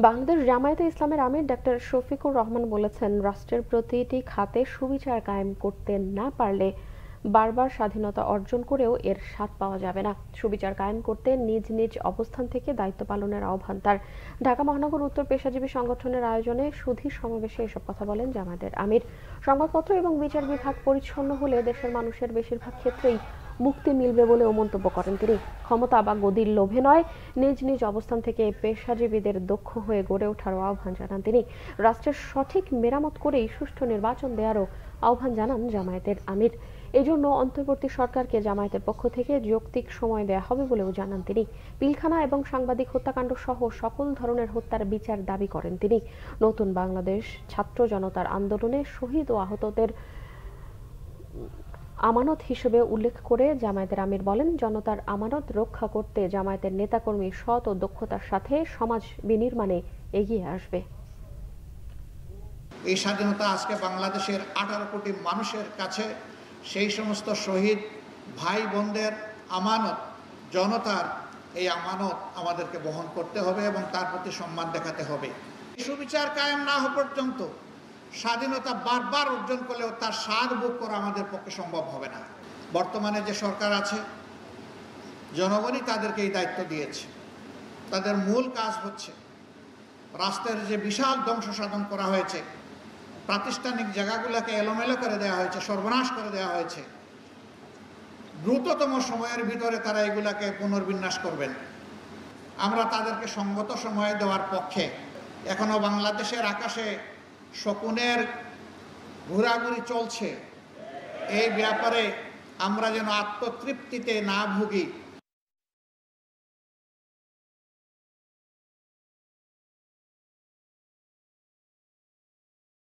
বাংলাদেশ জামায়াতে ইসলামের আমির ডাক্তার শফিকুর রহমান বলেছেন, রাষ্ট্রের প্রতিটি খাতে সুবিচার কায়েম করতে না পারলে বারবার স্বাধীনতা অর্জন করেও এর স্বাদ পাওয়া যাবে না। সুবিচার কায়েম করতে নিজ নিজ অবস্থান থেকে দায়িত্ব পালনের আহ্বান তার। ঢাকা মহানগর উত্তর পেশাজীবী সংগঠনের আয়োজনে সুধী সমাবেশে এসব কথা বলেন জামায়াতের আমির। সংবাদপত্র এবং বিচার বিভাগ পরিচ্ছন্ন হলে দেশের মানুষের বেশিরভাগ ক্ষেত্রেই মুক্তি মিলবে বলেও মন্তব্য করেন তিনি। ক্ষমতা বা গদির লোভে নয়, নিজ নিজ অবস্থান থেকে পেশাজীবীদের দক্ষ হয়ে গড়ে ওঠারও আহ্বান জানান তিনি। রাষ্ট্রের সঠিক মেরামত করেই সুষ্ঠু নির্বাচন দেওয়ারও আহ্বান জানান জামায়াতের আমির। এজন্য অন্তর্বর্তী সরকারকে জামায়াতের পক্ষ থেকে যৌক্তিক সময় দেয়া হবে বলেও জানান তিনি। পিলখানা এবং সাংবাদিক হত্যাকাণ্ড সহ সকল ধরনের হত্যার বিচার দাবি করেন তিনি। নতুন বাংলাদেশ ছাত্র জনতার আন্দোলনে শহীদ ও আহতদের আমানত হিসেবে উল্লেখ করে জামায়াতের আমির বলেন, জনতার আমানত রক্ষা করতে জামায়াতের নেতাকর্মী সৎ ও দক্ষতার সাথে সমাজ বিনির্মাণে এগিয়ে আসবে। এই স্বাধীনতা আজকে বাংলাদেশের 18 কোটি মানুষের কাছে সেই সমস্ত শহীদ ভাই বোনদের আমানত, জনতার এই আমানত আমাদেরকে বহন করতে হবে এবং তার প্রতি সম্মান দেখাতে হবে। সুবিচার কায়েম না হওয়া পর্যন্ত স্বাধীনতা বারবার অর্জন করলেও তার স্বাদ ভোগ করা আমাদের পক্ষে সম্ভব হবে না। বর্তমানে যে সরকার আছে, জনগণই তাদেরকে এই দায়িত্ব দিয়েছে। তাদের মূল কাজ হচ্ছে রাষ্ট্রের যে বিশাল ধ্বংস সাধন করা হয়েছে, প্রাতিষ্ঠানিক জায়গাগুলোকে এলোমেলো করে দেওয়া হয়েছে, সর্বনাশ করে দেওয়া হয়েছে, দ্রুততম সময়ের ভিতরে তারা এগুলাকে পুনর্বিন্যাস করবেন। আমরা তাদেরকে সঙ্গত সময় দেওয়ার পক্ষে। এখনো বাংলাদেশের আকাশে শকুনের ঘোরাঘুরি চলছে। এই ব্যাপারে আমরা যেন আত্মতৃপ্তিতে না ভুগি,